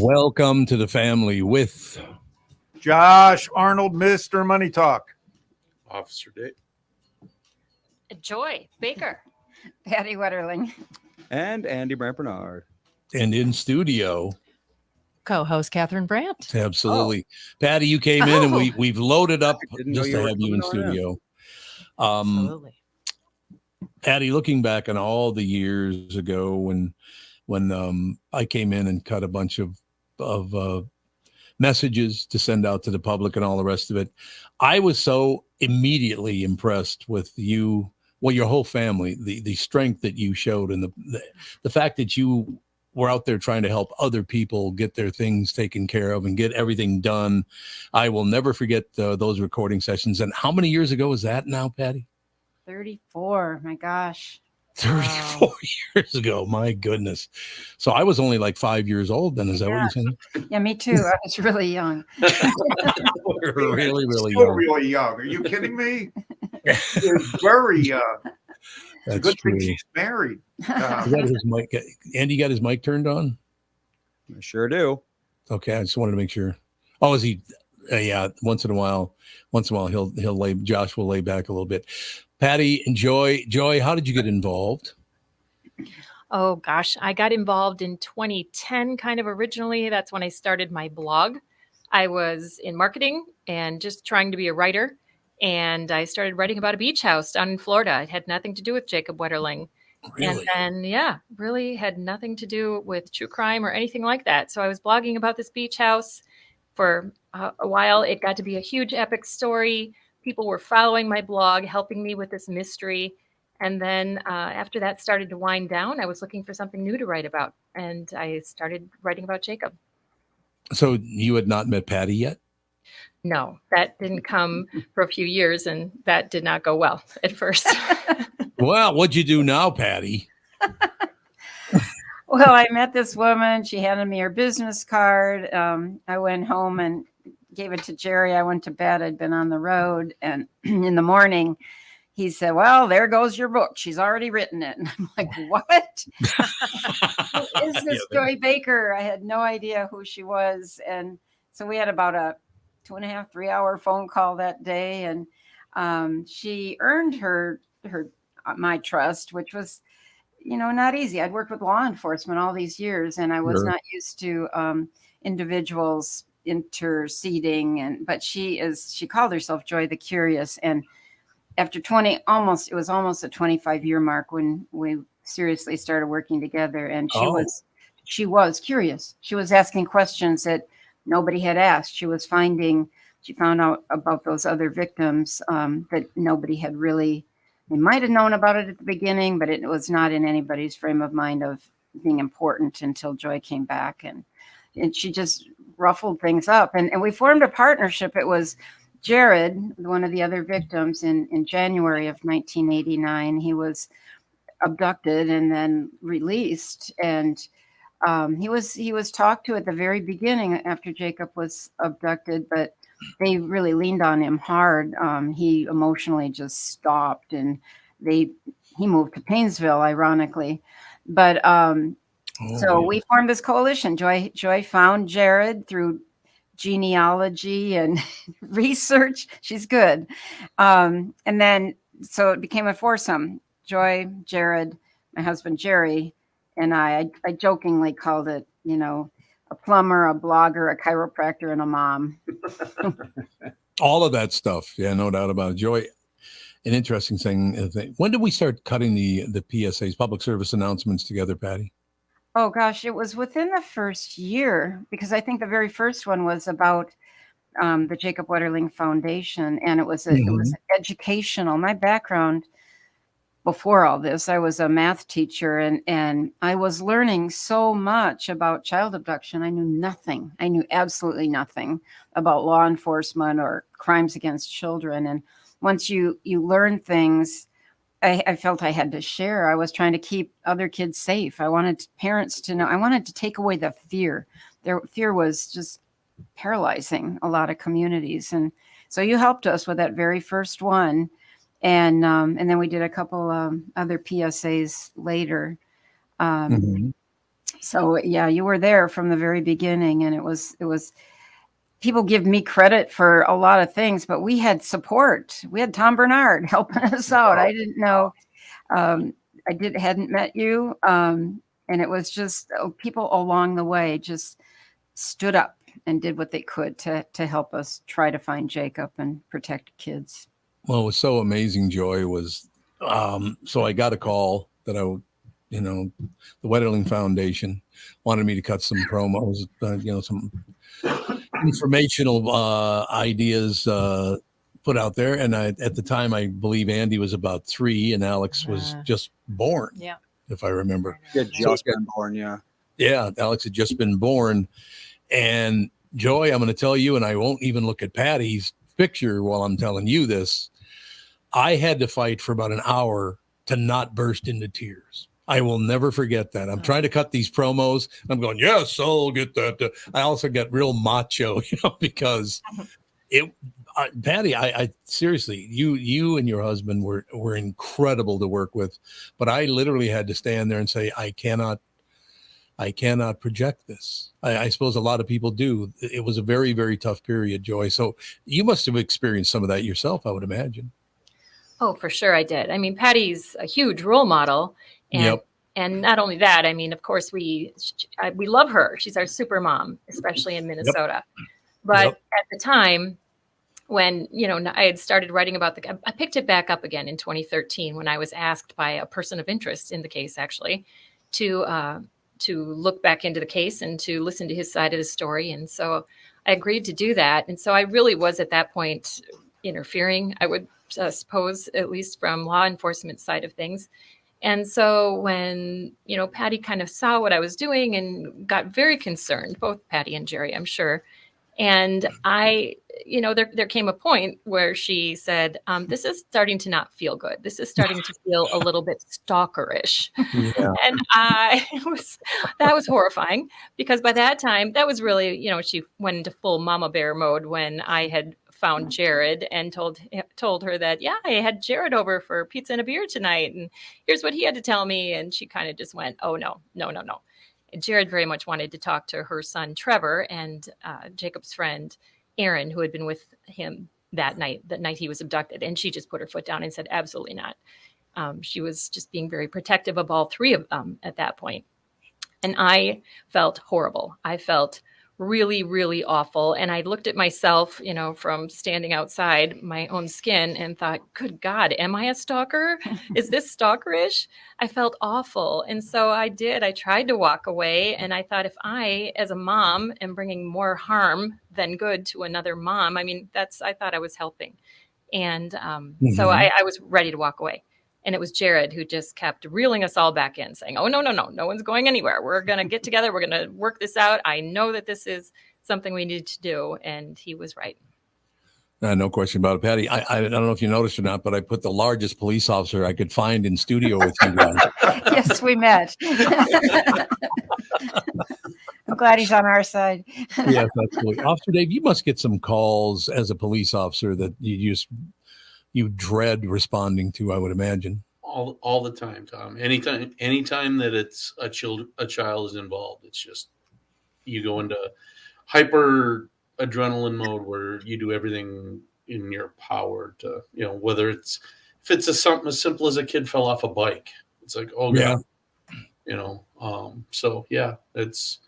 Welcome to the family with Josh Arnold, Mr. Money Talk. Officer Dave. Joy Baker. Patty Wetterling. And Andy Barnard. and in studio. Co-host Catherine Brandt. Absolutely. Patty, you came in and we've loaded up just to have you in studio. Absolutely. Patty, looking back on all the years ago when I came in and cut a bunch of messages to send out to the public and all the rest of it, I was so immediately impressed with you, well, your whole family, the strength that you showed, and the fact that you were out there trying to help other people get their things taken care of and get everything done. I will never forget those recording sessions. And how many years ago was that now, Patty? 34. My gosh. 34 years ago. My goodness. So I was only like 5 years old then. Is that what you're saying? Yeah, me too. I was really young. We're really, really Still young. really young. Are you kidding me? You're very young. It's a That's good thing true. she's married. He got his mic. Andy got his mic turned on? I sure do. Okay, I just wanted to make sure. Oh, is he? Yeah. Once in a while, Josh will lay back a little bit. Patty and Joy, how did you get involved? Oh gosh, I got involved in 2010 kind of originally. That's when I started my blog. I was in marketing and just trying to be a writer. And I started writing about a beach house down in Florida. It had nothing to do with Jacob Wetterling. Really? And then, really had nothing to do with true crime or anything like that. So I was blogging about this beach house for a while. It got to be a huge epic story. People were following my blog, helping me with this mystery. And then after that started to wind down, I was looking for something new to write about. And I started writing about Jacob. So you had not met Patty yet? No, that didn't come for a few years, and that did not go well at first. Well, what'd you do now, Patty? Well, I met this woman. She handed me her business card. I went home and gave it to Jerry. I went to bed. I'd been on the road. And in the morning, he said, well, there goes your book. She's already written it. And I'm like, what? Who is this Joy Baker? I had no idea who she was. And so we had about a 2.5, 3 hour phone call that day. And she earned my trust, which was, not easy. I'd worked with law enforcement all these years, and I was not used to individuals interceding. But she called herself Joy the Curious. And after it was almost a 25-year mark when we seriously started working together. And she was curious. She was asking questions that nobody had asked. She found out about those other victims that nobody had really, they might have known about it at the beginning, but it was not in anybody's frame of mind of being important until Joy came back. And she just ruffled things up. And we formed a partnership. It was Jared, one of the other victims, in January of 1989. He was abducted and then released. And he was talked to at the very beginning after Jacob was abducted, but they really leaned on him hard. He emotionally just stopped, and he moved to Painesville, ironically. But so we formed this coalition. Joy found Jared through genealogy and research. She's good. And then so it became a foursome. Joy, Jared, my husband Jerry, and I jokingly called it, a plumber, a blogger, a chiropractor, and a mom. All of that stuff. Yeah, no doubt about it. Joy, an interesting thing. When did we start cutting the PSAs, public service announcements together, Patty? Oh, gosh, it was within the first year, because I think the very first one was about the Jacob Wetterling Foundation, and it was educational. My background before all this, I was a math teacher, and I was learning so much about child abduction. I knew nothing. I knew absolutely nothing about law enforcement or crimes against children. And once you learn things, I felt I had to share. I was trying to keep other kids safe. I wanted parents to know. I wanted to take away the fear. Their fear was just paralyzing a lot of communities. And so you helped us with that very first one. And then we did a couple other PSAs later. So yeah, you were there from the very beginning, and it was people give me credit for a lot of things, but we had support. We had Tom Barnard helping us out. I didn't know, hadn't met you. And it was just people along the way just stood up and did what they could to help us try to find Jacob and protect kids. Well, it was so amazing, Joy, was so I got a call that the Wetterling Foundation wanted me to cut some promos, some informational ideas put out there. And at the time, I believe Andy was about 3 and Alex was just born. Yeah. If I remember. Yeah, just been born, yeah. Yeah, Alex had just been born. And Joy, I'm going to tell you, and I won't even look at Patty's picture while I'm telling you this. I had to fight for about an hour to not burst into tears. I will never forget that. I'm trying to cut these promos. I'm going, yes, I'll get that. I also got real macho, because Patty, I seriously, you and your husband were incredible to work with, but I literally had to stand there and say, I cannot project this. I suppose a lot of people do. It was a very, very tough period, Joy. So you must have experienced some of that yourself, I would imagine. Oh, for sure I did. I mean, Patty's a huge role model. And not only that, I mean, of course, we love her. She's our super mom, especially in Minnesota. But at the time when, I had started writing about I picked it back up again in 2013 when I was asked by a person of interest in the case, actually, to look back into the case and to listen to his side of the story. And so I agreed to do that. And so I really was at that point interfering, I would suppose, at least from law enforcement side of things. And so when, Patty kind of saw what I was doing and got very concerned, both Patty and Jerry, I'm sure. And there came a point where she said, this is starting to not feel good. This is starting to feel a little bit stalkerish. Yeah. And that was horrifying, because by that time, that was really, she went into full mama bear mode when I had found Jared and told her that, I had Jared over for pizza and a beer tonight, and here's what he had to tell me. And she kind of just went, oh, no. Jared very much wanted to talk to her son, Trevor, and Jacob's friend, Aaron, who had been with him that night he was abducted. And she just put her foot down and said, absolutely not. She was just being very protective of all 3 of them at that point. And I felt horrible. I felt really, really awful. And I looked at myself, from standing outside my own skin and thought, good God, am I a stalker? Is this stalkerish? I felt awful. And so I tried to walk away. And I thought, if I, as a mom, am bringing more harm than good to another mom, I thought I was helping. And so I was ready to walk away. And it was Jared who just kept reeling us all back in, saying, oh, no one's going anywhere. We're going to get together. We're going to work this out. I know that this is something we need to do. And he was right. No question about it, Patty. I don't know if you noticed or not, but I put the largest police officer I could find in studio with you guys. Yes, we met. I'm glad he's on our side. Yes, absolutely. Officer Dave, you must get some calls as a police officer that you dread responding to, I would imagine. All the time, Tom. Anytime that it's a child is involved, it's just, you go into hyper adrenaline mode where you do everything in your power to, whether if it's something as simple as a kid fell off a bike, it's like, oh God, so yeah, it's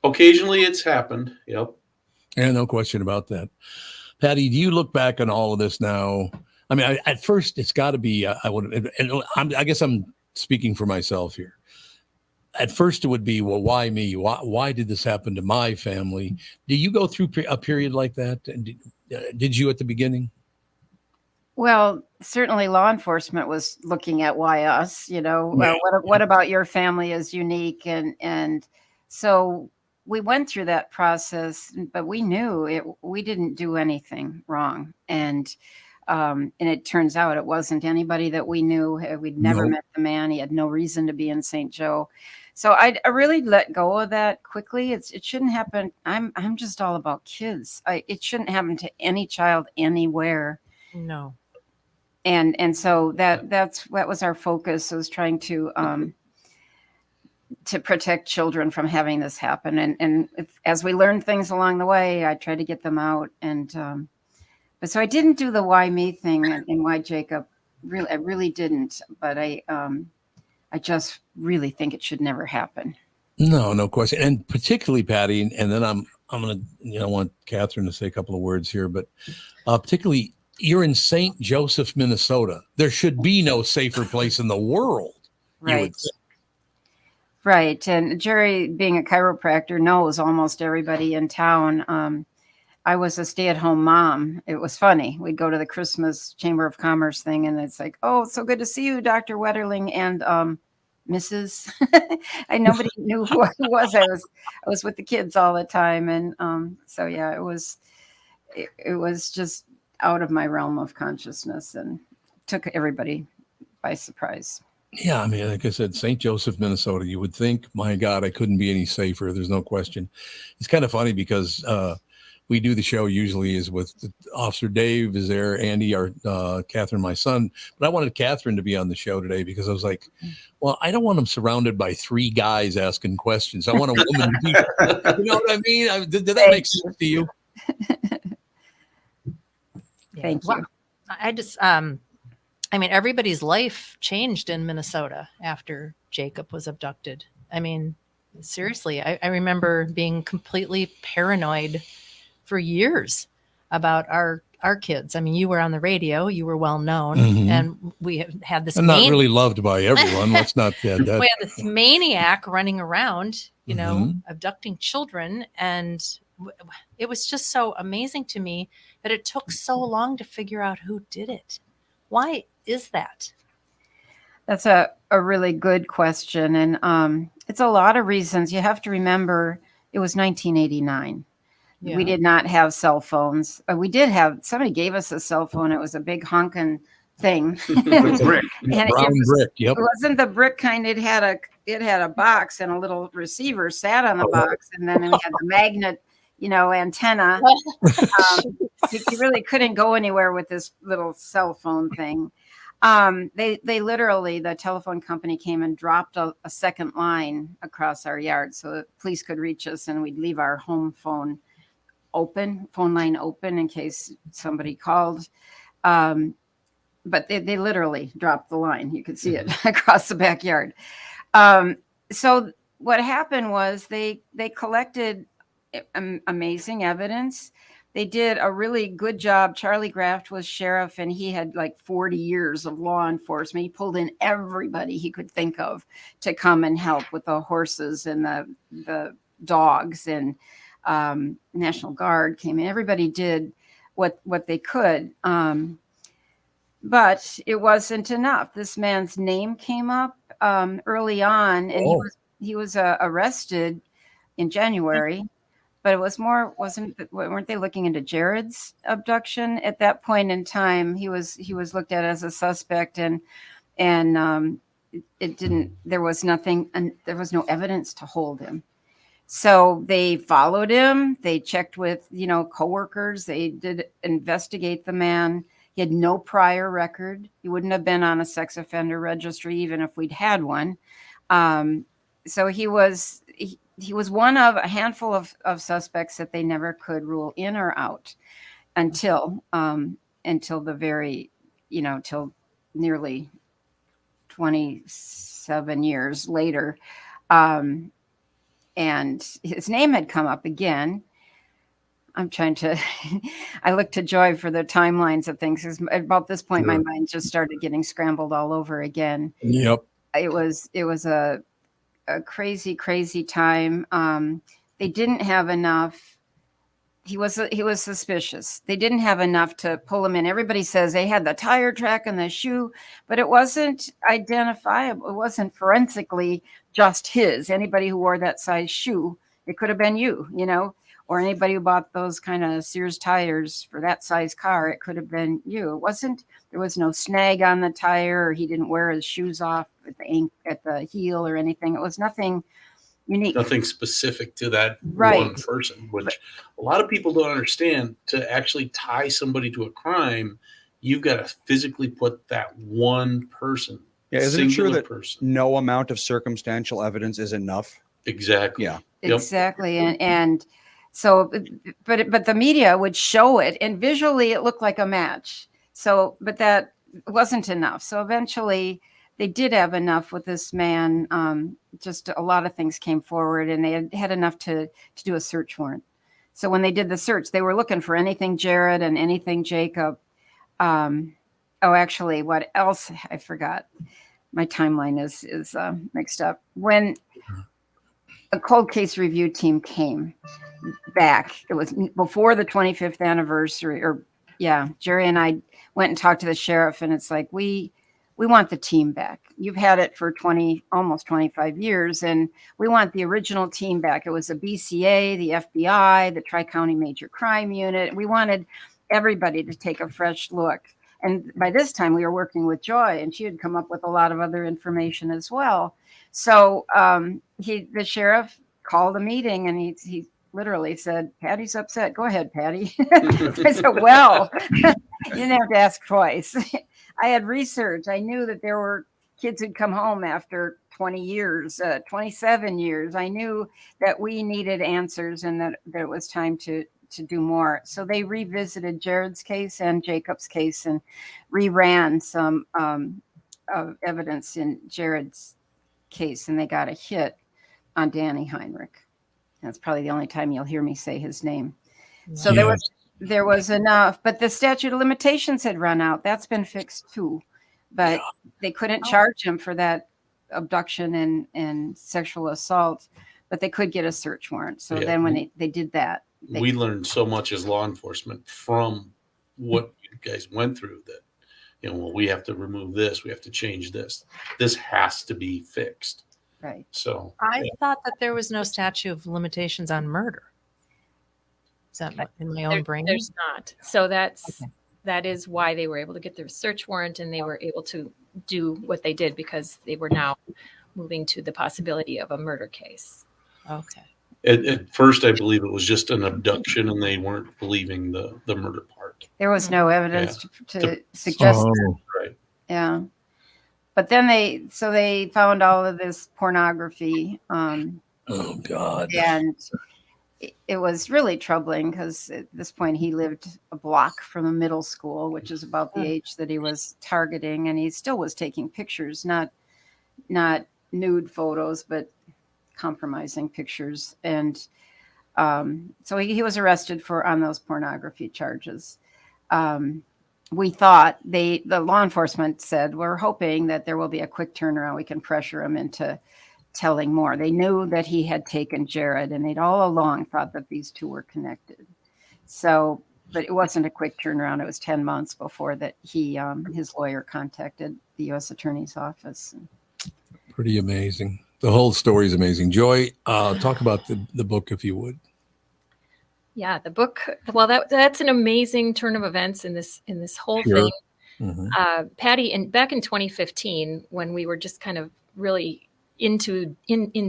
occasionally it's happened. Yep. Yeah, no question about that. Patty, do you look back on all of this now? I mean, at first it's got to be, I guess I'm speaking for myself here. At first it would be, well, why me? Why did this happen to my family? Do you go through a period like that? Did you at the beginning? Well, certainly law enforcement was looking at why us, what about your family is unique. And so we went through that process, but we knew we didn't do anything wrong. And it turns out it wasn't anybody that we knew. We'd never met the man. He had no reason to be in St. Joe. So I really let go of that quickly. It shouldn't happen. I'm just all about kids. It shouldn't happen to any child anywhere. No. And so that was our focus, was trying to to protect children from having this happen. And as we learned things along the way, I tried to get them out. And but so I didn't do the why me thing and why Jacob. Really, I really didn't. But I just really think it should never happen. No question. And particularly Patty, and then I'm going to, I want Catherine to say a couple of words here, but particularly you're in St. Joseph, Minnesota. There should be no safer place in the world. Right. Right. And Jerry, being a chiropractor, knows almost everybody in town. I was a stay-at-home mom. It was funny. We'd go to the Christmas Chamber of Commerce thing, and it's like, oh, so good to see you, Dr. Wetterling and Mrs. Nobody knew who I was. I was with the kids all the time, and so yeah, it was just out of my realm of consciousness and took everybody by surprise. Yeah, I mean, like I said, St. Joseph, Minnesota. You would think, my God, I couldn't be any safer. There's no question. It's kind of funny because we do the show usually is with Officer Dave is there, Andy, our Catherine, my son. But I wanted Catherine to be on the show today because I was like, well, I don't want him surrounded by three guys asking questions. I want a woman to be, you know what I mean? Did that make sense to you? Thank you. Well, I just, I mean, everybody's life changed in Minnesota after Jacob was abducted. I mean, seriously, I remember being completely paranoid for years about our kids. I mean, you were on the radio, you were well known, and we had this. And not really loved by everyone. Let's not that. We had this maniac running around, you know, abducting children, and it was just so amazing to me that it took so long to figure out who did it. Why is that? That's a really good question. And it's a lot of reasons. You have to remember it was 1989. Yeah. We did not have cell phones. We did have, somebody gave us a cell phone. It was a big honking thing. Brick. And brown brick. Yep. It wasn't the brick kind. It had a box, and a little receiver sat on the box. And then we had the magnet, antenna. You really couldn't go anywhere with this little cell phone thing. They literally, the telephone company came and dropped a second line across our yard so the police could reach us, and we'd leave our home phone line open in case somebody called. But they literally dropped the line. You could see it across the backyard. So what happened was they collected amazing evidence. They did a really good job. Charlie Graft was sheriff, and he had like 40 years of law enforcement. He pulled in everybody he could think of to come and help with the horses and the dogs, and National Guard came in. Everybody did what they could. But it wasn't enough. This man's name came up early on, and he was arrested in January. But it was weren't they looking into Jared's abduction at that point in time? He was looked at as a suspect, and it didn't. There was nothing, and there was no evidence to hold him. So they followed him. They checked with coworkers. They did investigate the man. He had no prior record. He wouldn't have been on a sex offender registry even if we'd had one. So he was one of a handful of suspects that they never could rule in or out until the very, till nearly 27 years later. And his name had come up again. I'm trying to, I look to Joy for the timelines of things. Because about this point, my mind just started getting scrambled all over again. Yep. It was a crazy, crazy time. They didn't have enough. He was suspicious. They didn't have enough to pull him in. Everybody says they had the tire track and the shoe, but it wasn't identifiable. It wasn't forensically just his. Anybody who wore that size shoe, it could have been you, or anybody who bought those kind of Sears tires for that size car, it could have been you. It wasn't. There was no snag on the tire, or he didn't wear his shoes off at the heel or anything. It was nothing unique. Nothing specific to that one person, which a lot of people don't understand. To actually tie somebody to a crime, you've got to physically put that one person Yeah, isn't it true singular that person. no amount of circumstantial evidence is enough? Exactly. Yeah. Yep. Exactly. And so, but the media would show it, and visually it looked like a match. So, but that wasn't enough. So eventually they did have enough with this man. Just a lot of things came forward, and they had enough to do a search warrant. So when they did the search, they were looking for anything Jared and anything Jacob. Actually, what else? I forgot. My timeline is mixed up. When a cold case review team came back, it was before the 25th anniversary, or yeah, Jerry and I went and talked to the sheriff, and it's like, we want the team back. You've had it for almost 25 years, and we want the original team back. It was the BCA, the FBI, the Tri-County Major Crime Unit. We wanted everybody to take a fresh look. And by this time, we were working with Joy, and she had come up with a lot of other information as well. So the sheriff called a meeting, and he literally said, "Patty's upset. Go ahead, Patty." I said, "Well, you didn't have to ask twice." I had research. I knew that there were kids who'd come home after 20 years, 27 years. I knew that we needed answers, and that it was time to do more. So they revisited Jared's case and Jacob's case, and reran some evidence in Jared's case, and they got a hit on Danny Heinrich. That's probably the only time you'll hear me say his name. So Yes. there was enough, but the statute of limitations had run out. That's been fixed too, but they couldn't charge him for that abduction and sexual assault, but they could get a search warrant. So then when they did that, We learned so much as law enforcement from what you guys went through that, well, we have to remove this, we have to change this. This has to be fixed. right. So I thought that there was no statute of limitations on murder. Is that in my own brain? There's not. So that Okay. is why they were able to get their search warrant, and they were able to do what they did, because they were now moving to the possibility of a murder case. Okay. at first, I believe it was just an abduction, and they weren't believing the murder part. There was no evidence Yeah. to suggest Oh, Right. yeah. But then they found all of this pornography, oh God. and it was really troubling, because at this point he lived a block from a middle school, which is about the age that he was targeting, and he still was taking pictures, not nude photos, but compromising pictures. And so he was arrested on those pornography charges. We thought the law enforcement said, we're hoping that there will be a quick turnaround. We can pressure him into telling more. They knew that he had taken Jared, and they'd all along thought that these two were connected. So, but it wasn't a quick turnaround. It was 10 months before that his lawyer contacted the U.S. Attorney's Office. Pretty amazing. The whole story is amazing. Joy, talk about the book, if you would. Yeah, the book. Well, that's an amazing turn of events in this whole Sure. thing. Mm-hmm. Patty, back in 2015, when we were just kind of really in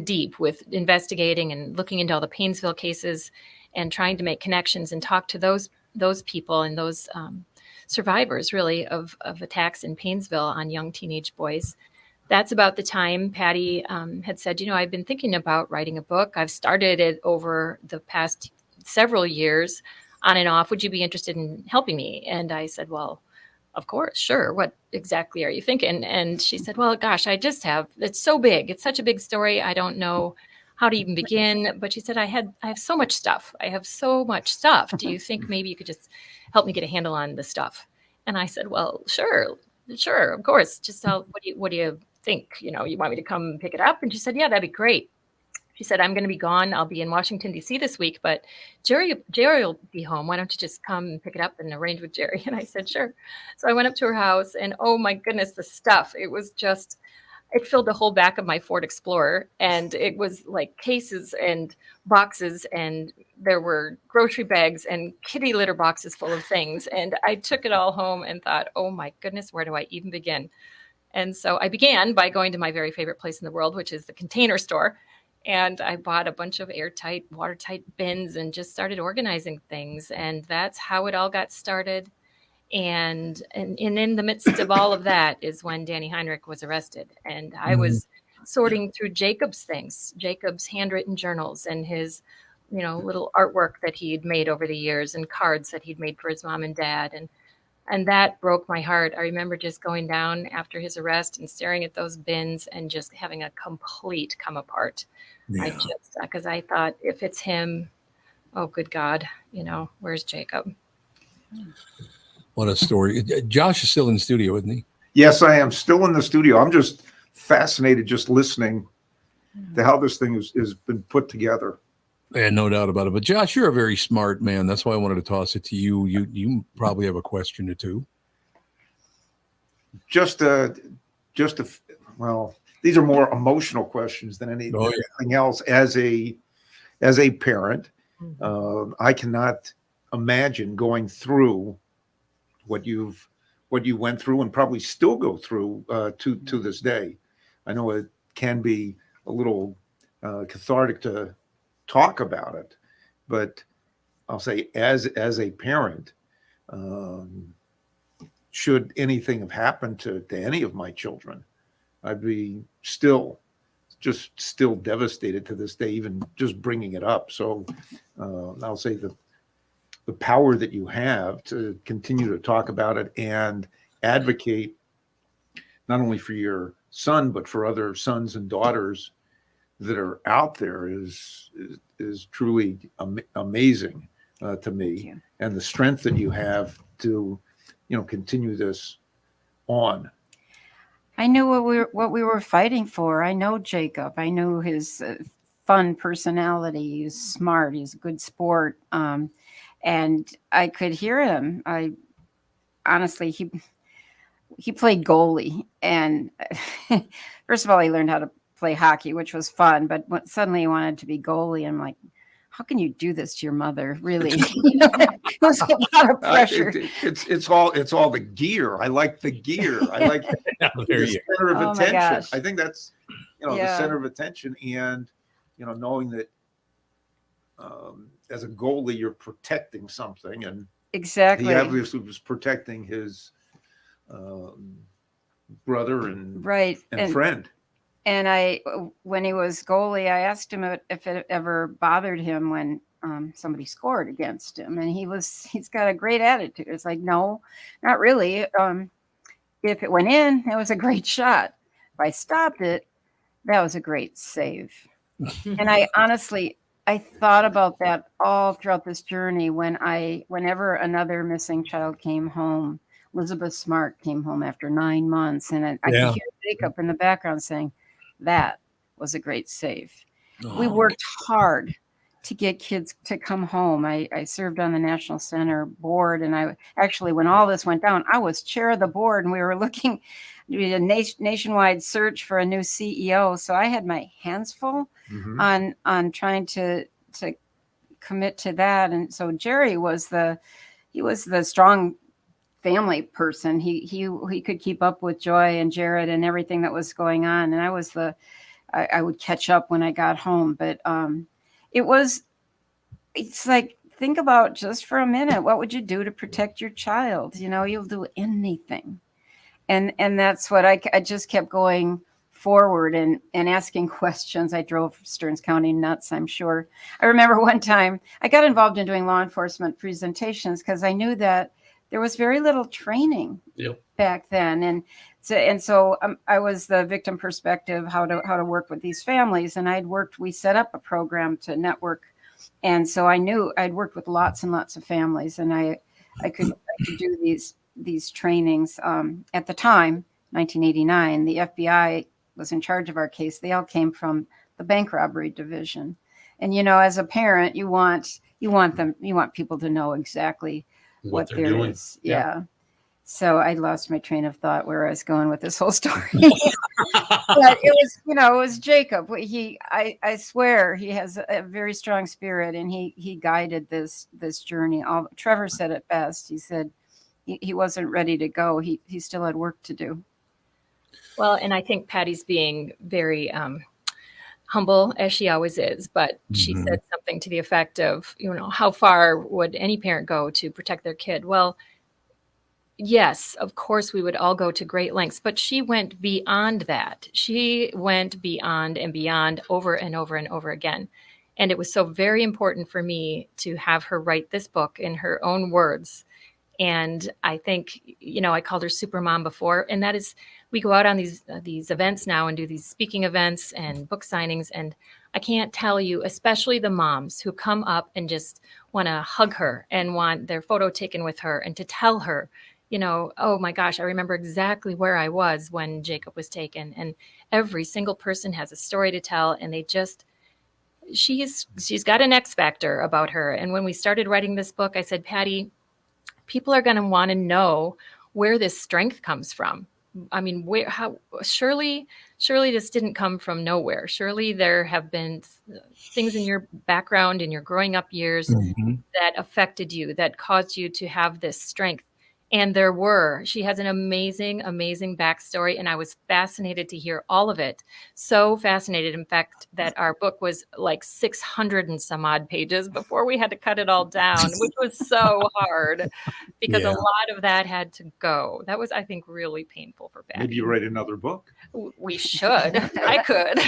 deep with investigating and looking into all the Paynesville cases and trying to make connections and talk to those people and those survivors, really, of attacks in Paynesville on young teenage boys. That's about the time Patty had said, I've been thinking about writing a book. I've started it over the past several years on and off. Would you be interested in helping me? And I said, well, of course, sure. What exactly are you thinking? And she said, well, gosh, it's so big. It's such a big story. I don't know how to even begin. But she said, I have so much stuff. I have so much stuff. Do you think maybe you could just help me get a handle on the stuff? And I said, well, sure, of course. Just what do you think? You want me to come pick it up? And she said, yeah, that'd be great. She said, I'm going to be gone. I'll be in Washington, D.C. this week, but Jerry will be home. Why don't you just come and pick it up and arrange with Jerry? And I said, sure. So I went up to her house, and oh my goodness, the stuff. It was just, it filled the whole back of my Ford Explorer. And it was like cases and boxes, and there were grocery bags and kitty litter boxes full of things. And I took it all home and thought, oh my goodness, where do I even begin? And so I began by going to my very favorite place in the world, which is the Container Store. And I bought a bunch of airtight, watertight bins and just started organizing things. And that's how it all got started. And in the midst of all of that is when Danny Heinrich was arrested. And I was sorting through Jacob's things, Jacob's handwritten journals and his, little artwork that he'd made over the years and cards that he'd made for his mom and dad. And that broke my heart. I remember just going down after his arrest and staring at those bins and just having a complete come apart. Yeah. Because I thought, if it's him, oh, good God, where's Jacob? What a story. Josh is still in the studio, isn't he? Yes, I am still in the studio. I'm just fascinated just listening to how this thing has been put together. Yeah, no doubt about it. But Josh, you're a very smart man. That's why I wanted to toss it to you. You probably have a question or two. Well, these are more emotional questions than anything else. As a parent, I cannot imagine going through what you went through and probably still go through to this day. I know it can be a little cathartic to talk about it, but I'll say as a parent, should anything have happened to any of my children, I'd be still devastated to this day, even just bringing it up. So I'll say the power that you have to continue to talk about it and advocate not only for your son, but for other sons and daughters that are out there is truly amazing to me. And the strength that you have to, continue this on. I knew what we were fighting for. I know Jacob. I knew his fun personality. He's smart. He's a good sport. And I could hear him. Honestly, he played goalie, and first of all, he learned how to play hockey, which was fun. But suddenly he wanted to be goalie. I'm like, how can you do this to your mother? Really, it was a lot of pressure. It's all the gear. I like the gear. I like the center of attention. I think that's the center of attention, and knowing that as a goalie you're protecting something, and exactly he obviously was protecting his brother and friend. And when he was goalie, I asked him if it ever bothered him when somebody scored against him, and he's got a great attitude. It's like, no, not really. If it went in, it was a great shot. If I stopped it, that was a great save. And I thought about that all throughout this journey. Whenever another missing child came home, Elizabeth Smart came home after 9 months, and I could hear Jacob in the background saying, that was a great save. We worked hard to get kids to come home. I served on the National Center board, and I actually, when all this went down, I was chair of the board, and we were looking at a nationwide search for a new CEO. So I had my hands full on trying to commit to that. And so Jerry was the strong family person. He could keep up with Joy and Jared and everything that was going on. And I would catch up when I got home. But it's like, think about just for a minute, what would you do to protect your child? You'll do anything. And that's what I just kept going forward and asking questions. I drove Stearns County nuts, I'm sure. I remember one time I got involved in doing law enforcement presentations because I knew that there was very little training back then. And so I was the victim perspective, how to work with these families. And we set up a program to network. And so I knew I'd worked with lots and lots of families, and I could do these trainings. At the time, 1989, the FBI was in charge of our case. They all came from the bank robbery division. And, as a parent, you want people to know exactly what they're doing. Yeah. So I lost my train of thought where I was going with this whole story. But it was Jacob. I swear he has a very strong spirit, and he guided this journey. Trevor said it best. He said he wasn't ready to go. He still had work to do. Well, and I think Patty's being very humble, as she always is, but she said something to the effect of, how far would any parent go to protect their kid? Well, yes, of course, we would all go to great lengths, but she went beyond that. She went beyond and beyond over and over and over again. And it was so very important for me to have her write this book in her own words. And I think, I called her super mom before, and that is, we go out on these events now and do these speaking events and book signings. And I can't tell you, especially the moms who come up and just want to hug her and want their photo taken with her and to tell her, oh my gosh, I remember exactly where I was when Jacob was taken. And every single person has a story to tell, and she's got an X factor about her. And when we started writing this book, I said, Patty, people are going to want to know where this strength comes from. I mean, surely this didn't come from nowhere. Surely there have been things in your background, in your growing up years, that affected you, that caused you to have this strength. And she has an amazing, amazing backstory. And I was fascinated to hear all of it. So fascinated, in fact, that our book was like 600 and some odd pages before we had to cut it all down, which was so hard because a lot of that had to go. That was, I think, really painful for Patty. Maybe you write another book. We should. I could.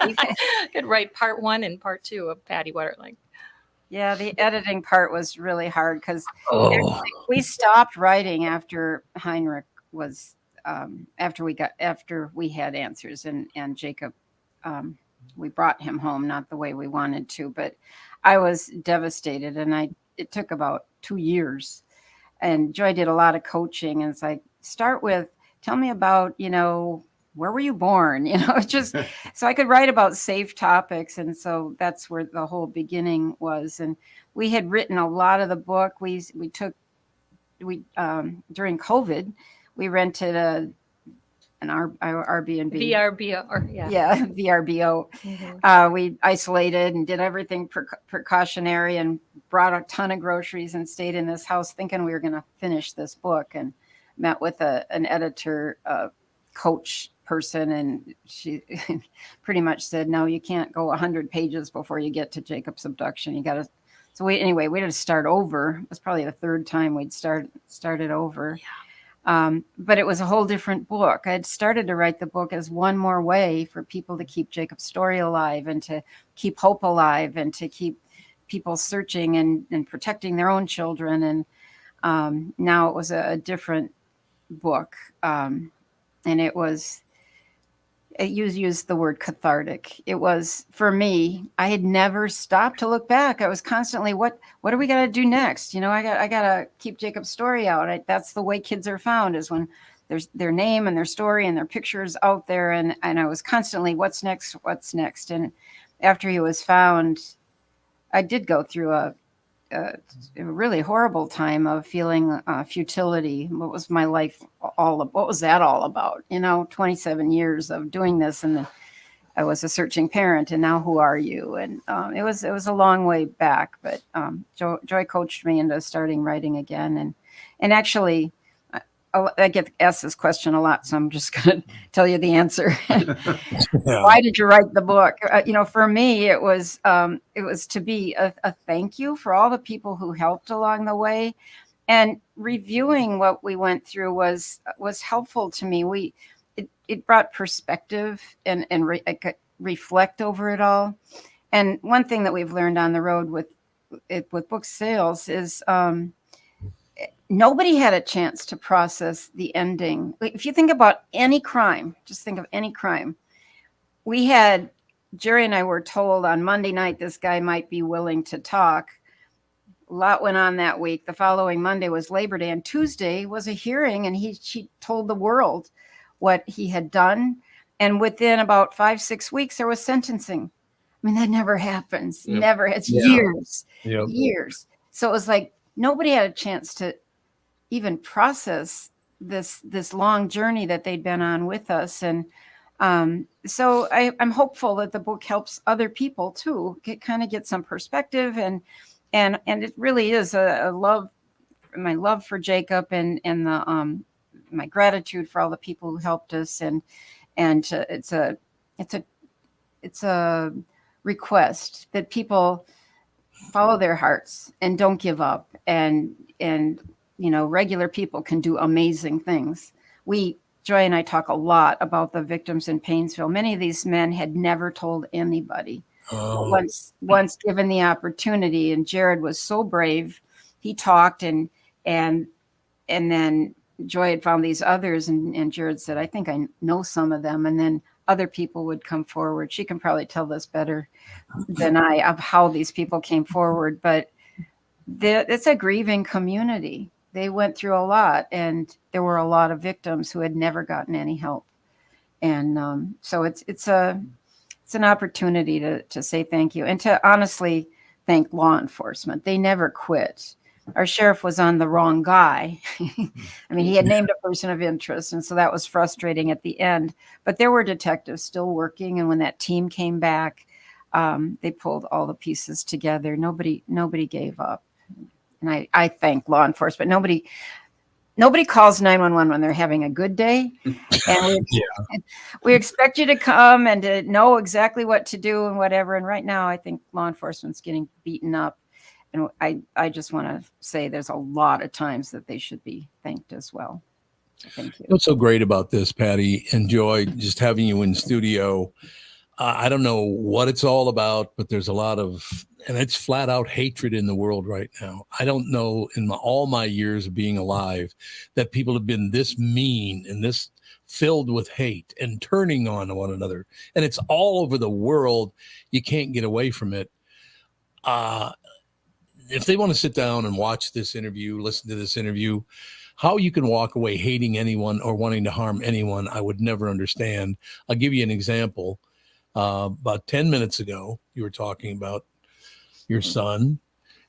I could write part 1 and part 2 of Patty Wetterling. Yeah, the editing part was really hard because we stopped writing after Heinrich was after we had answers, and Jacob, we brought him home, not the way we wanted to, but I was devastated, and it took about 2 years, and Joy did a lot of coaching, and it's like, start with, tell me about, where were you born? Just so I could write about safe topics. And so that's where the whole beginning was. And we had written a lot of the book. During COVID, we rented an Airbnb. VRBO, Yeah, VRBO. Mm-hmm. We isolated and did everything precautionary and brought a ton of groceries and stayed in this house thinking we were going to finish this book, and met with an editor, coach person, and she pretty much said, no, you can't go 100 pages before you get to Jacob's abduction. You got to. So we had to start over. It was probably the third time we'd started over. Yeah. But it was a whole different book. I had started to write the book as one more way for people to keep Jacob's story alive and to keep hope alive and to keep people searching and protecting their own children. And now it was a different book. And you used the word cathartic. It was, for me, I had never stopped to look back. I was constantly, what are we going to do next? I got to keep Jacob's story out. That's the way kids are found, is when there's their name and their story and their pictures out there. And I was constantly, what's next? And after he was found, I did go through a really horrible time of feeling futility. What was my life what was that all about? 27 years of doing this, and then I was a searching parent, and now who are you? And it was a long way back, but Joy coached me into starting writing again, and actually I get asked this question a lot, so I'm just going to tell you the answer. Why did you write the book? For me, it was to be a thank you for all the people who helped along the way, and reviewing what we went through was helpful to me. It brought perspective and I could reflect over it all. And one thing that we've learned on the road with book sales is nobody had a chance to process the ending. If you think about any crime, just think of any crime. Jerry and I were told on Monday night this guy might be willing to talk. A lot went on that week. The following Monday was Labor Day, and Tuesday was a hearing, and she told the world what he had done. And within about 5-6 weeks, there was sentencing. I mean, that never happens. Yep. Never. It's years. So it was like nobody had a chance to even process this long journey that they'd been on with us. And so I'm hopeful that the book helps other people too, get some perspective. And it really is my love for Jacob and my gratitude for all the people who helped us. And it's a request that people follow their hearts and don't give up and regular people can do amazing things. Joy and I talk a lot about the victims in Painesville. Many of these men had never told anybody. Oh, Once given the opportunity, and Jared was so brave, he talked, and then Joy had found these others, and Jared said, I think I know some of them. And then other people would come forward. She can probably tell this better than I of how these people came forward, but it's a grieving community. They went through a lot, and there were a lot of victims who had never gotten any help. And so it's an opportunity to say thank you, and to honestly thank law enforcement. They never quit. Our sheriff was on the wrong guy. I mean, he had named a person of interest, and so that was frustrating at the end. But there were detectives still working, and when that team came back, they pulled all the pieces together. Nobody gave up. And I thank law enforcement. Nobody calls 911 when they're having a good day. And we expect you to come and to know exactly what to do and whatever. And right now, I think law enforcement's getting beaten up. And I just want to say there's a lot of times that they should be thanked as well. Thank you. what's so great about this, Patty and Joy, just having you in studio. I don't know what it's all about, but there's a lot of, and it's flat out hatred in the world right now. I don't know in all my years of being alive that people have been this mean and this filled with hate and turning on one another. And it's all over the world. You can't get away from it. If they want to sit down and watch this interview, listen to this interview, how you can walk away hating anyone or wanting to harm anyone, I would never understand. I'll give you an example. About 10 minutes ago, you were talking about your son,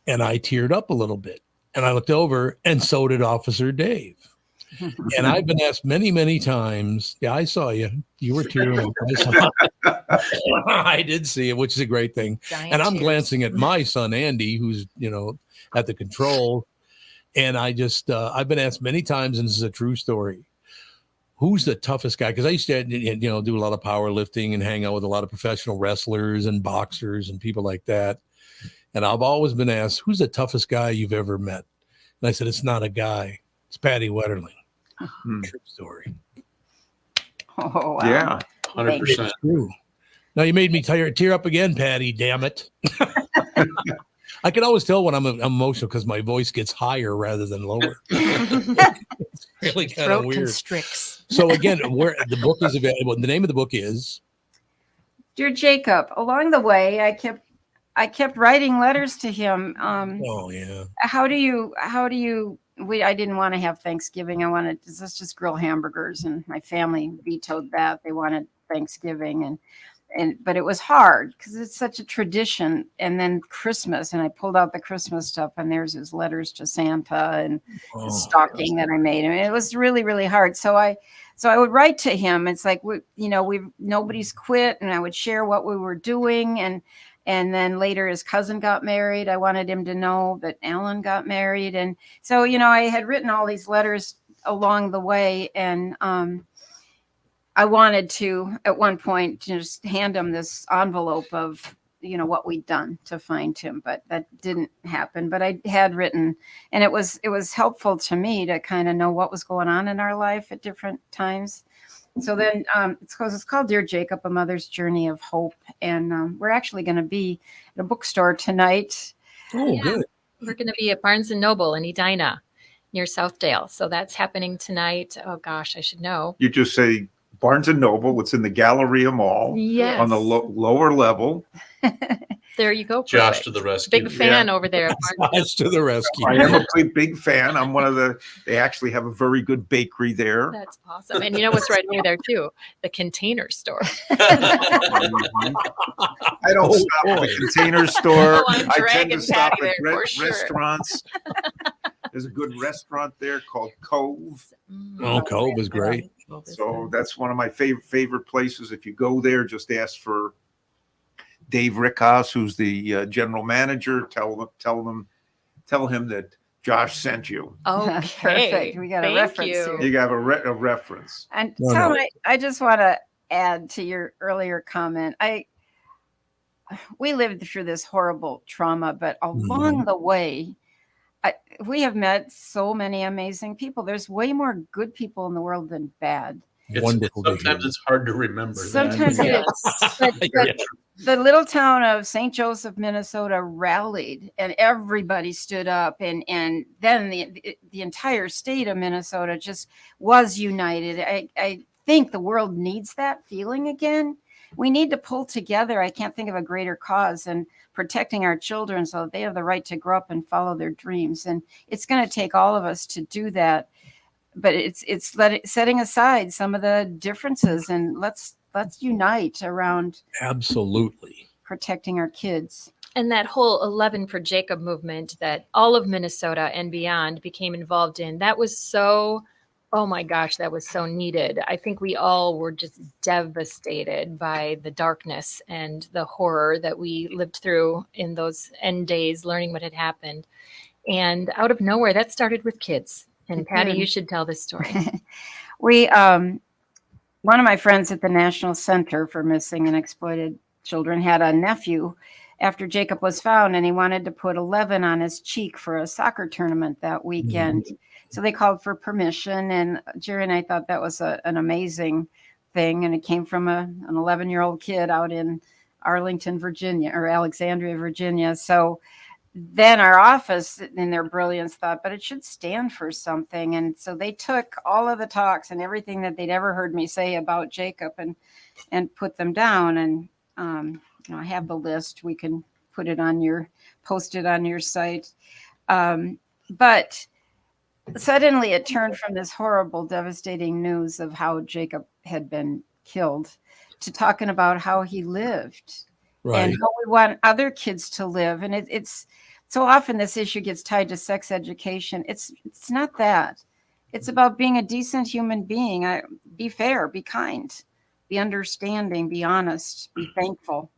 and I teared up a little bit. And I looked over, and so did Officer Dave. And I've been asked many, many times. Yeah, I saw you. You were tearing up. I did see it, which is a great thing. Giant And I'm tears. glancing at my son, Andy, who's, at the control. And I just, I've been asked many times, and this is a true story. Who's the toughest guy? Because I used to, do a lot of powerlifting and hang out with a lot of professional wrestlers and boxers and people like that. And I've always been asked, who's the toughest guy you've ever met? And I said, it's not a guy. It's Patty Wetterling. True story. Oh, wow. Yeah. 100%. It's true. Now you made me tear up again, Patty. Damn it. I can always tell when I'm emotional because my voice gets higher rather than lower. It's really kind of Throat weird. constricts. So again, where the book is available, the name of the book is Dear Jacob, along the way, I kept writing letters to him. oh yeah. I didn't want to have Thanksgiving. I wanted, let's just grill hamburgers, and my family vetoed that. They wanted Thanksgiving, but it was hard because it's such a tradition. And then Christmas, and I pulled out the Christmas stuff, and there's his letters to Santa and the stocking that I made. I mean, it was really, really hard. So I would write to him. It's like, nobody's quit, and I would share what we were doing. And then later his cousin got married. I wanted him to know that Alan got married. And so, I had written all these letters along the way. And I wanted to, at one point, just hand him this envelope of, what we'd done to find him. But that didn't happen. But I had written, and it was helpful to me to kind of know what was going on in our life at different times. So then it's called Dear Jacob, A Mother's Journey of Hope. And we're actually going to be at a bookstore tonight. Oh, Yeah. good. We're going to be at Barnes & Noble in Edina near Southdale. So that's happening tonight. Oh, gosh, I should know. You just say Barnes and Noble. It's in the Galleria Mall Yes. on the lower level. There you go. Josh Pruitt. to the rescue. Big fan over there. At Barnes & Josh to the rescue. I am a big fan. I'm they actually have a very good bakery there. That's awesome. And you know what's right near there too? The Container Store. I don't stop at boy. the Container Store. Oh, I'm I tend dragging to stop Patty at there for sure. restaurants. There's a good restaurant there called Cove. Oh, Cove is great. So that's one of my favorite places. If you go there, just ask for Dave Rickhouse, who's the general manager. Tell him that Josh sent you. Okay. Perfect. We got a Thank reference you. here. You got a reference. And No, Tom, no. I just want to add to your earlier comment. We lived through this horrible trauma, but along the way, we have met so many amazing people. There's way more good people in the world than bad. Wonderful to hear. Sometimes it's hard to remember. Sometimes that. it is. But Yeah. the little town of St. Joseph, Minnesota rallied and everybody stood up, and then the entire state of Minnesota just was united. I think the world needs that feeling again. We need to pull together. I can't think of a greater cause than protecting our children so that they have the right to grow up and follow their dreams. And it's going to take all of us to do that. But it's setting aside some of the differences, and let's unite around Absolutely. protecting our kids. And that whole 11 for Jacob movement that all of Minnesota and beyond became involved in, that was so, oh my gosh, that was so needed. I think we all were just devastated by the darkness and the horror that we lived through in those end days, learning what had happened. And out of nowhere, that started with kids. And Patty, you should tell this story. We, one of my friends at the National Center for Missing and Exploited Children had a nephew after Jacob was found, and he wanted to put 11 on his cheek for a soccer tournament that weekend. So they called for permission, and Jerry and I thought that was an amazing thing. And it came from an 11-year-old kid out in Arlington, Virginia, or Alexandria, Virginia. So then our office, in their brilliance, thought, but it should stand for something. And so they took all of the talks and everything that they'd ever heard me say about Jacob and put them down. And I have the list. We can post it on your site. But suddenly it turned from this horrible, devastating news of how Jacob had been killed to talking about how he lived. Right. And how we want other kids to live. And it's so often this issue gets tied to sex education. It's not that. It's about being a decent human being. Be fair, be kind, be understanding, be honest, be thankful,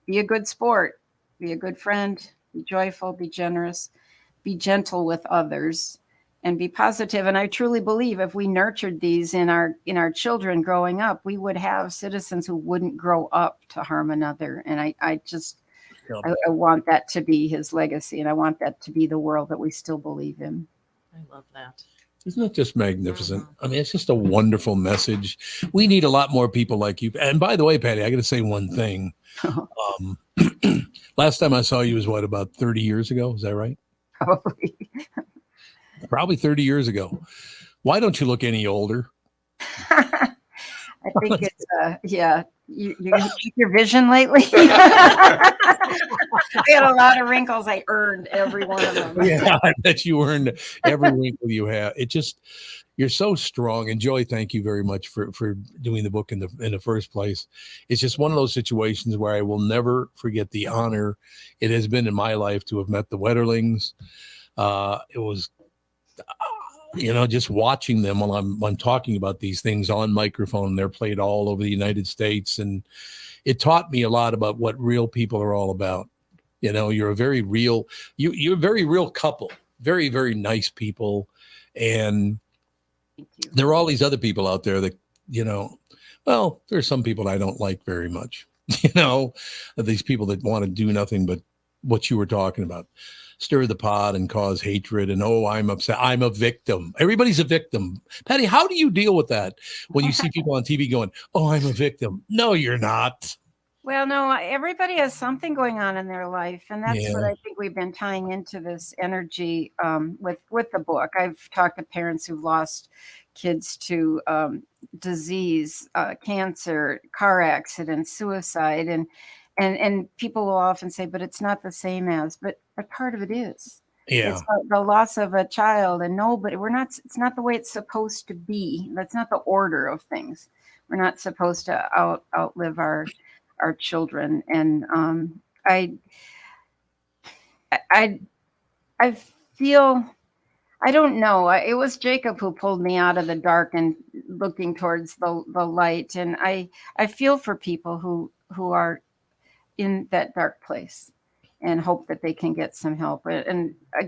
be a good sport, be a good friend, be joyful, be generous, be gentle with others, and be positive. And I truly believe if we nurtured these in our children growing up, we would have citizens who wouldn't grow up to harm another. And I want that to be his legacy, and I want that to be the world that we still believe in. I love that. Isn't that just magnificent? I mean, it's just a wonderful message. We need a lot more people like you. And by the way, Patty, I got to say one thing. Last time I saw you was about 30 years ago? Is that right? Probably. Probably 30 years ago. Why don't you look any older? I think it's you check your vision lately. I had a lot of wrinkles. I earned every one of them. Yeah, I bet you earned every wrinkle you have. You're so strong. And Joy, thank you very much for doing the book in the first place. It's just one of those situations where I will never forget the honor it has been in my life to have met the Wetterlings. It was just watching them while I'm talking about these things on microphone. They're played all over the United States, and it taught me a lot about what real people are all about. You're a very real, you're a very real couple, very, very nice people. And there are all these other people out there that, there's some people I don't like very much, these people that want to do nothing but what you were talking about. Stir the pot and cause hatred, and I'm upset. I'm a victim. Everybody's a victim. Patty, how do you deal with that when you see people on TV going, "Oh, I'm a victim"? No, you're not. Well, no, everybody has something going on in their life, and that's what I think we've been tying into this energy with the book. I've talked to parents who've lost kids to disease, cancer, car accidents, suicide, and people will often say, but it's not the same as, but part of it is. Yeah. It's the loss of a child, and it's not the way it's supposed to be. That's not the order of things. We're not supposed to outlive our children. And I feel, I don't know. It was Jacob who pulled me out of the dark and looking towards the light. And I feel for people who are in that dark place and hope that they can get some help. And I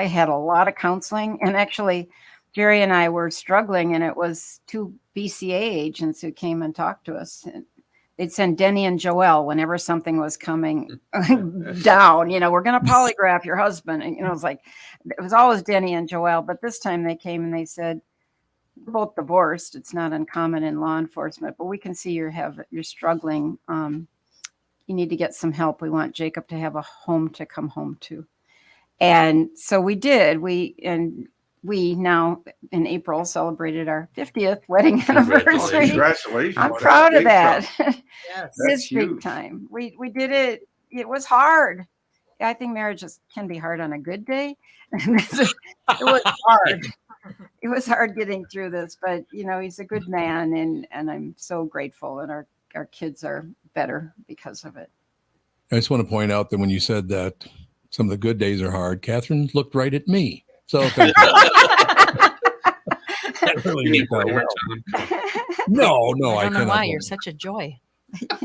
had a lot of counseling, and actually Jerry and I were struggling, and it was 2 BCA agents who came and talked to us. they'd send Denny and Joelle whenever something was coming down. We're going to polygraph your husband. And, it was always Denny and Joelle. But this time they came and they said, we're both divorced. It's not uncommon in law enforcement, but we can see you're struggling. You need to get some help. We want Jacob to have a home to come home to. And so we did. We now in April celebrated our 50th wedding anniversary. Congratulations. I'm proud of that. Yes. It's big huge. time. We did it. It was hard. I think marriage can be hard on a good day. It was hard. It was hard getting through this, but he's a good man, and I'm so grateful. And our kids are better because of it. I just want to point out that when you said that some of the good days are hard, Catherine looked right at me. So thank you. That really You need worked out more well. time. No, I don't know cannot why. blame You're you. such a joy.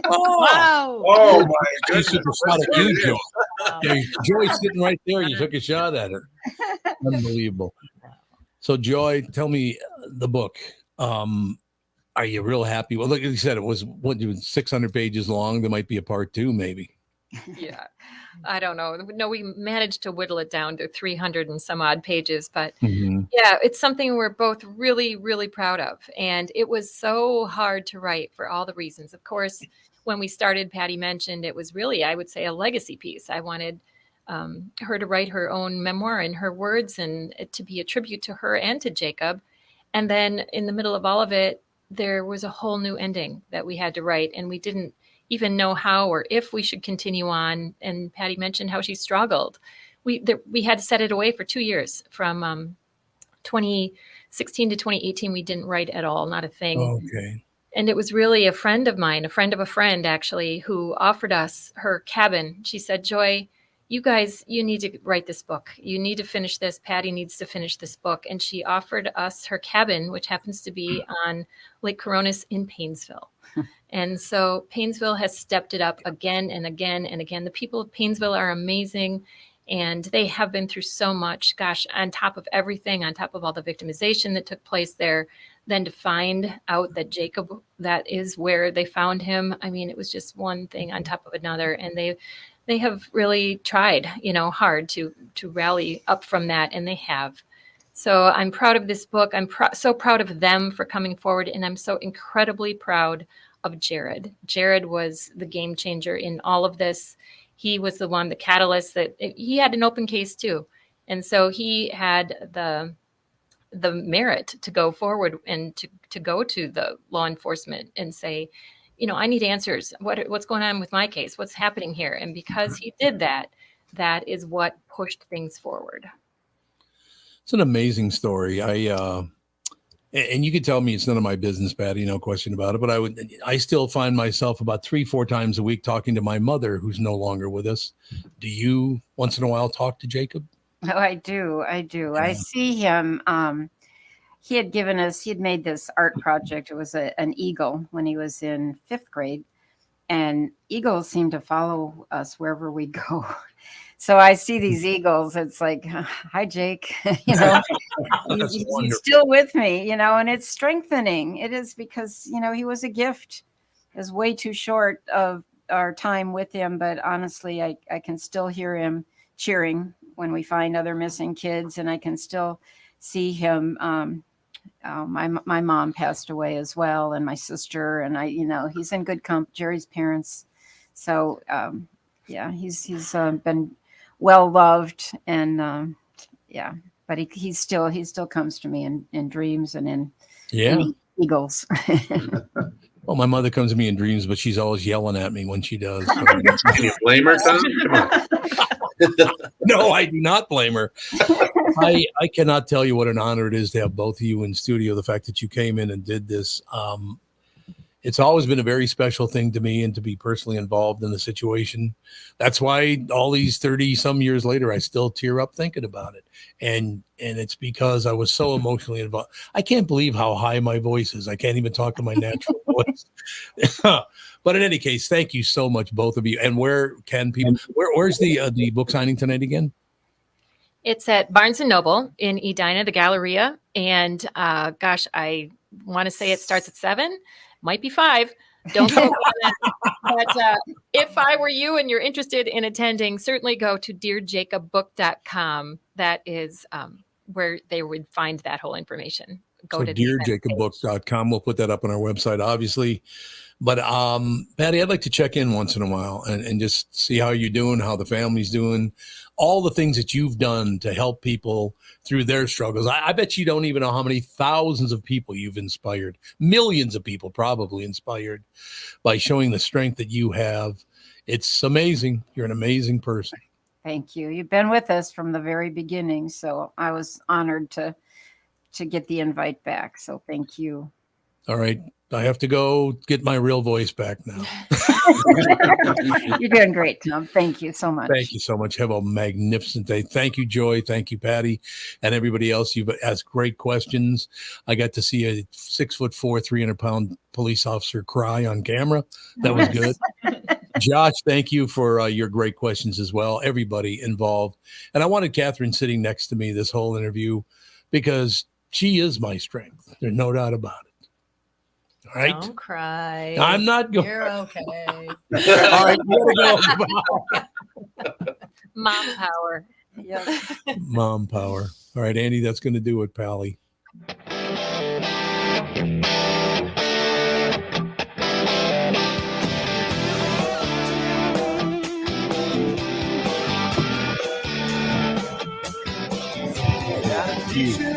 Oh, Wow. Oh my she's goodness. super proud of you, Joy. Wow. Yeah, Joy's sitting right there. You took a shot at her. Unbelievable. So, Joy, tell me the book. Are you real happy? Well, look, you said it was 600 pages long. There might be a part 2, maybe. Yeah. I don't know. No, we managed to whittle it down to 300 and some odd pages, but yeah, it's something we're both really, really proud of. And it was so hard to write for all the reasons. Of course, when we started, Patty mentioned it was really, I would say, a legacy piece. I wanted her to write her own memoir in her words and it to be a tribute to her and to Jacob. And then in the middle of all of it, there was a whole new ending that we had to write, and we didn't even know how or if we should continue on. And Patty mentioned how she struggled. We had to set it away for 2 years. From 2016 to 2018, we didn't write at all, not a thing. Okay. And it was really a friend of mine, a friend of a friend, actually, who offered us her cabin. She said, Joy, you guys, you need to write this book. You need to finish this. Patty needs to finish this book. And she offered us her cabin, which happens to be on Lake Coronis in Paynesville. And so Paynesville has stepped it up again and again and again. The people of Paynesville are amazing, and they have been through so much. Gosh, on top of everything, on top of all the victimization that took place there, then to find out that Jacob, that is where they found him. I mean, it was just one thing on top of another, and they have really tried, hard to rally up from that, and they have. So I'm proud of this book. I'm so proud of them for coming forward, and I'm so incredibly proud of Jared. Jared was the game changer in all of this. He was the one, the catalyst, that he had an open case too. And so he had the merit to go forward and to go to the law enforcement and say, I need answers. What's going on with my case? What's happening here? And because he did that, that is what pushed things forward. It's an amazing story. And you could tell me it's none of my business, Patty, no question about it. But I still find myself about 3-4 times a week talking to my mother, who's no longer with us. Do you once in a while talk to Jacob? Oh, I do. Yeah. I see him. He had made this art project. It was an eagle when he was in 5th grade. And eagles seem to follow us wherever we go. So I see these eagles. It's like, hi, Jake. He's still with me, and it's strengthening. It is because, he was a gift. It was way too short of our time with him. But honestly, I can still hear him cheering when we find other missing kids. And I can still see him. My mom passed away as well, and my sister, and he's in good company. Jerry's parents. So, he's been well loved, and but he still comes to me in dreams and in eagles. Well, my mother comes to me in dreams, but she's always yelling at me when she does. So. Can you blame her, Tom? Come on. No, I do not blame her. I cannot tell you what an honor it is to have both of you in studio. The fact that you came in and did this. It's always been a very special thing to me, and to be personally involved in the situation. That's why all these 30 some years later, I still tear up thinking about it. And it's because I was so emotionally involved. I can't believe how high my voice is. I can't even talk to my natural voice. But in any case, thank you so much, both of you. And where's the book signing tonight again? It's at Barnes & Noble in Edina, the Galleria. And I want to say it starts at 7, might be 5. Don't quote me on that. But if I were you and you're interested in attending, certainly go to dearjacobbook.com. That is where they would find that whole information. Go So to the event page. dearjacobbook.com. We'll put that up on our website, obviously. But Patty, I'd like to check in once in a while and just see how you're doing, how the family's doing, all the things that you've done to help people through their struggles. I bet you don't even know how many thousands of people you've inspired, millions of people probably inspired by showing the strength that you have. It's amazing. You're an amazing person. Thank you. You've been with us from the very beginning, so I was honored to get the invite back. So thank you. All right. I have to go get my real voice back now. You're doing great, Tom. Thank you so much. Thank you so much. Have a magnificent day. Thank you, Joy. Thank you, Patty, and everybody else. You've asked great questions. I got to see a 6'4", 300-pound police officer cry on camera. That was good. Josh, thank you for your great questions as well. Everybody involved. And I wanted Catherine sitting next to me this whole interview because she is my strength. There's no doubt about it. All right. Don't cry. I'm not going. You're okay. All right. Go. Mom power. Yep. Mom power. All right, Andy, that's going to do it, Pally. You